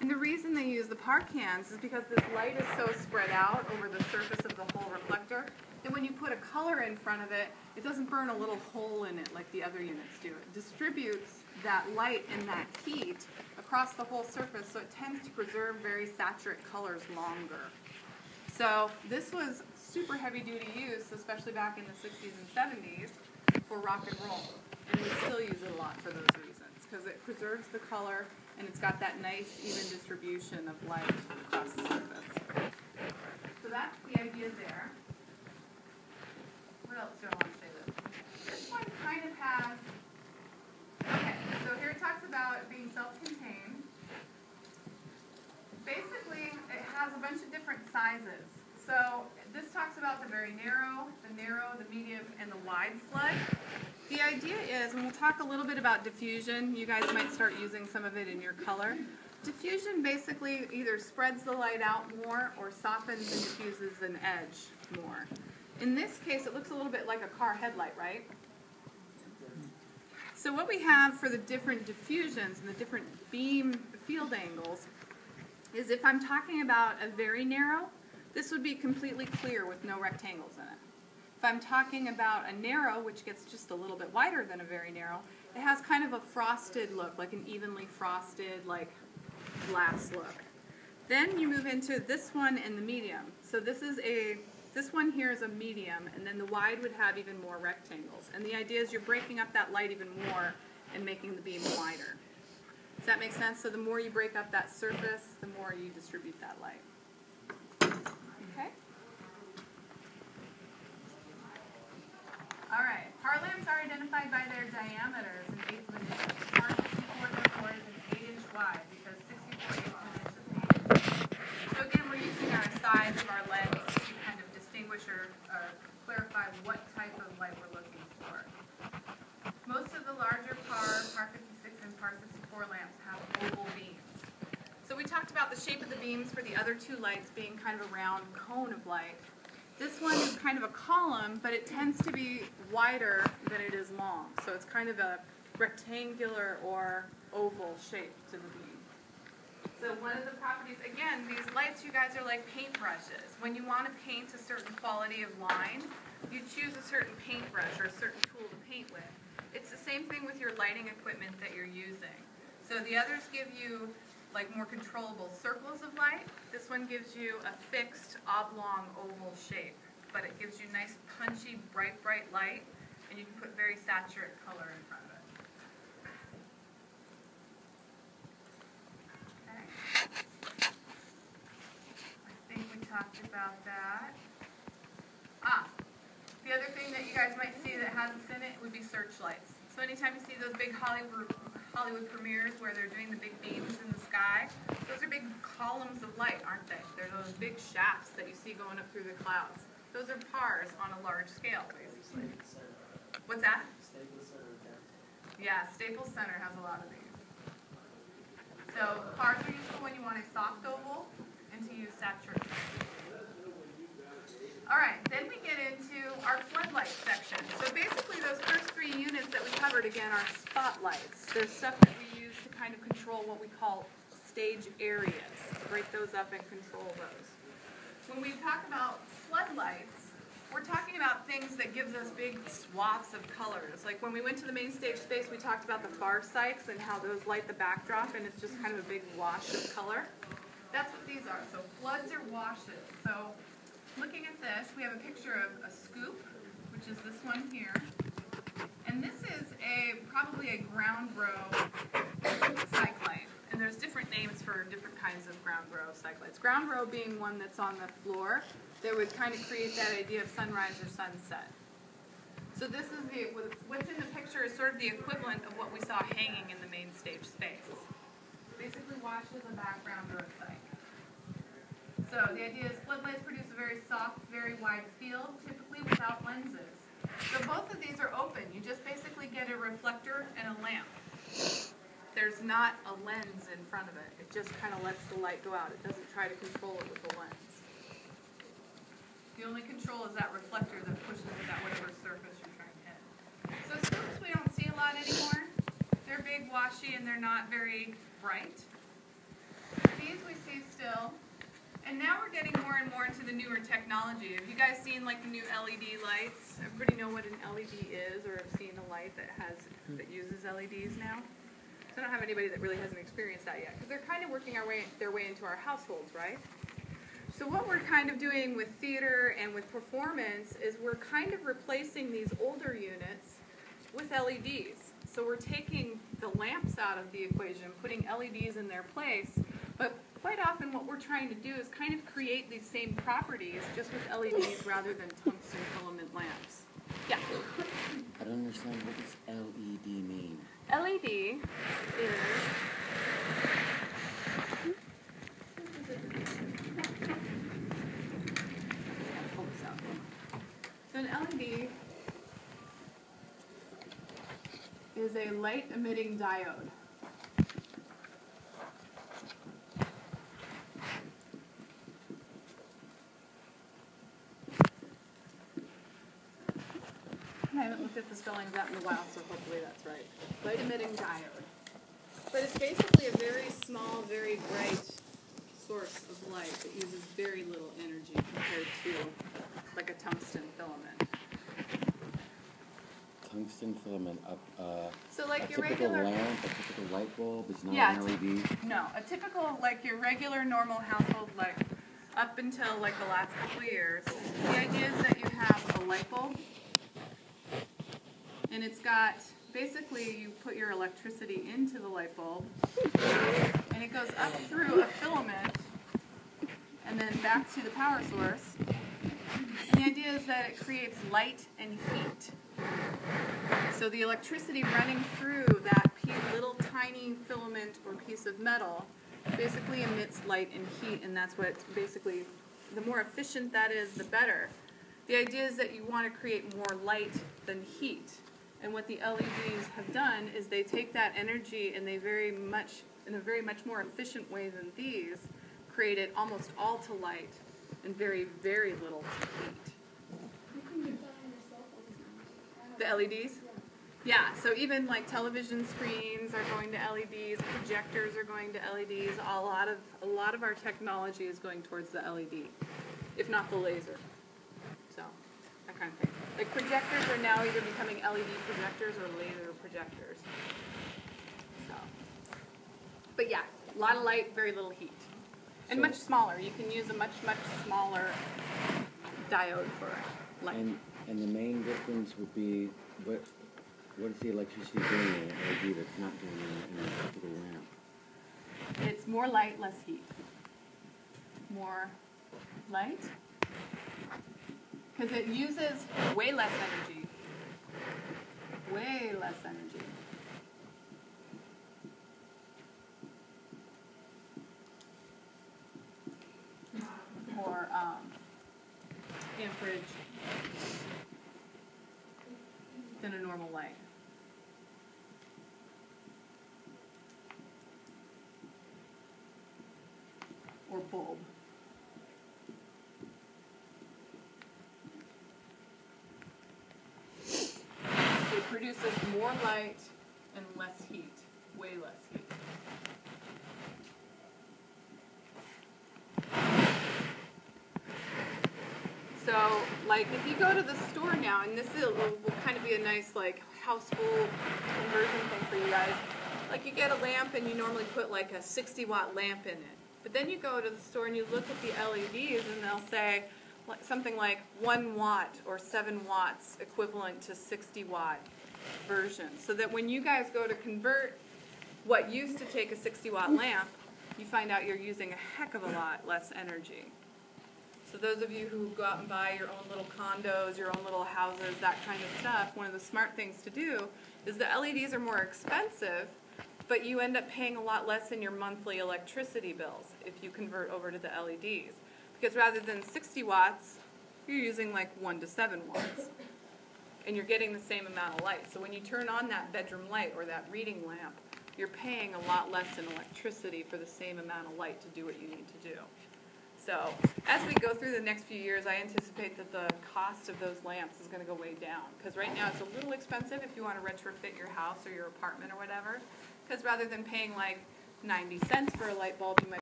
And the reason they use the park cans is because this light is so spread out over the surface of the whole reflector that when you put a color in front of it, it doesn't burn a little hole in it like the other units do. It distributes that light and that heat across the whole surface, so it tends to preserve very saturated colors longer. So this was super heavy-duty use, especially back in the 60s and 70s, for rock and roll. And we still use it a lot for those reasons, because it preserves the color and it's got that nice, even distribution of light across the surface. So that's the idea there. What else do I want to say this? This one kind of has, okay, so here it talks about it being self-contained. Basically, it has a bunch of different sizes. So this talks about the very narrow, the medium, and the wide flood. The idea is, and we'll talk a little bit about diffusion, you guys might start using some of it in your color. Diffusion basically either spreads the light out more or softens and diffuses an edge more. In this case, it looks a little bit like a car headlight, right? So what we have for the different diffusions and the different beam field angles is if I'm talking about a very narrow, this would be completely clear with no rectangles in it. If I'm talking about a narrow, which gets just a little bit wider than a very narrow, it has kind of a frosted look, like an evenly frosted, like glass look. Then you move into this one and the medium. So this one here is a medium, and then the wide would have even more rectangles. And the idea is you're breaking up that light even more and making the beam wider. Does that make sense? So the more you break up that surface, the more you distribute that light. Okay? All right. Par lamps are identified by their diameters in eighths of an inch. Par 64 therefore is an 8-inch wide because 64 eighths of an inch is 8 inches. So again, we're using our size of our lens to kind of distinguish or clarify what type of light we're looking for. Most of the larger Par 56 and Par 64 lamps have oval beams. So we talked about the shape of the beams for the other two lights being kind of a round cone of light. This one is kind of a column, but it tends to be wider than it is long. So it's kind of a rectangular or oval shape to the beam. So one of the properties, again, these lights, you guys, are like paintbrushes. When you want to paint a certain quality of line, you choose a certain paintbrush or a certain tool to paint with. It's the same thing with your lighting equipment that you're using. So the others give you like more controllable circles of light. This one gives you a fixed oblong oval shape, but it gives you nice punchy, bright light, and you can put very saturated color in front of it. Okay. I think we talked about that. The other thing that you guys might see that has this in it would be searchlights. So anytime you see those big Hollywood premieres where they're doing the big beams in the sky, those are big columns of light, aren't they? They're those big shafts that you see going up through the clouds. Those are pars on a large scale, basically. What's that? Staples Center. Yeah, Staples Center has a lot of these. So pars are useful when you want a soft oval and to use saturated. All right, then we get into our floodlight section. So basically those first three units that we covered, again, are spotlights. They're stuff that we use to kind of control what we call stage areas, break those up and control those. When we talk about floodlights, we're talking about things that gives us big swaths of colors. Like when we went to the main stage space, we talked about the far sights and how those light the backdrop, and it's just kind of a big wash of color. That's what these are. So floods are washes. So looking at this, we have a picture of a scoop, which is this one here. And this is probably a ground row cyclone. And there's different names for different kinds of ground row cyclones. Ground row being one that's on the floor that would kind of create that idea of sunrise or sunset. So this is what's in the picture is sort of the equivalent of what we saw hanging in the main stage space. Basically washes a background row cyclone. So the idea is floodlights produce a very soft, very wide field, typically without lenses. So both of these are open. You just basically get a reflector and a lamp. There's not a lens in front of it. It just kind of lets the light go out. It doesn't try to control it with a lens. The only control is that reflector that pushes it at whatever surface you're trying to hit. So scopes we don't see a lot anymore. They're big, washy, and they're not very bright. the newer technology. Have you guys seen like the new LED lights? Everybody know what an LED is, or have seen a light that uses LEDs now? So I don't have anybody that really hasn't experienced that yet, because they're kind of working their way into our households, right? So what we're kind of doing with theater and with performance is we're kind of replacing these older units with LEDs. So we're taking the lamps out of the equation, putting LEDs in their place, but quite often what we're trying to do is kind of create these same properties just with LEDs rather than tungsten filament lamps. Yeah? I don't understand, what does LED mean? LED is... So an LED is a light-emitting diode. I haven't looked at the spelling of that in a while, so hopefully that's right. Light-emitting diode. But it's basically a very small, very bright source of light that uses very little energy compared to like a tungsten filament. Tungsten filament, So like a your typical regular lamp, a typical light bulb is not Yeah, an LED? No, a typical, like your regular normal household light, up until like the last couple of years, the idea is that you have a light bulb, and it's got, basically you put your electricity into the light bulb, and it goes up through a filament, and then back to the power source. And the idea is that it creates light and heat. So the electricity running through that little tiny filament or piece of metal basically emits light and heat, and that's what basically, the more efficient that is, the better. The idea is that you want to create more light than heat. And what the LEDs have done is they take that energy and they in a very much more efficient way than these, create it almost all to light and very, very little to heat. You can get that on your cell phones now. The LEDs? Yeah, so even like television screens are going to LEDs, projectors are going to LEDs, a lot of our technology is going towards the LED, if not the laser. So, that kind of thing. Like projectors are now either becoming LED projectors or laser projectors. So, but yeah, a lot of light, very little heat. And much smaller. You can use a much, much smaller diode for light. And the main difference would be, what is the electricity doing in an LED that's not doing in a typical lamp? It's more light, less heat. More light. Because it uses way less energy. Way less energy. More amperage than a normal light. Or bulb. It produces more light and less heat, way less heat. So, like, if you go to the store now, and this will kind of be a nice, like, household conversion thing for you guys. Like, you get a lamp, and you normally put, like, a 60-watt lamp in it. But then you go to the store, and you look at the LEDs, and they'll say something like 1 watt or 7 watts equivalent to 60-watt version. So that when you guys go to convert what used to take a 60-watt lamp, you find out you're using a heck of a lot less energy. So those of you who go out and buy your own little condos, your own little houses, that kind of stuff, one of the smart things to do is the LEDs are more expensive, but you end up paying a lot less in your monthly electricity bills if you convert over to the LEDs. Because rather than 60 watts, you're using like 1 to 7 watts. And you're getting the same amount of light. So when you turn on that bedroom light or that reading lamp, you're paying a lot less in electricity for the same amount of light to do what you need to do. So as we go through the next few years, I anticipate that the cost of those lamps is going to go way down. Because right now it's a little expensive if you want to retrofit your house or your apartment or whatever. Because rather than paying like 90 cents for a light bulb, you might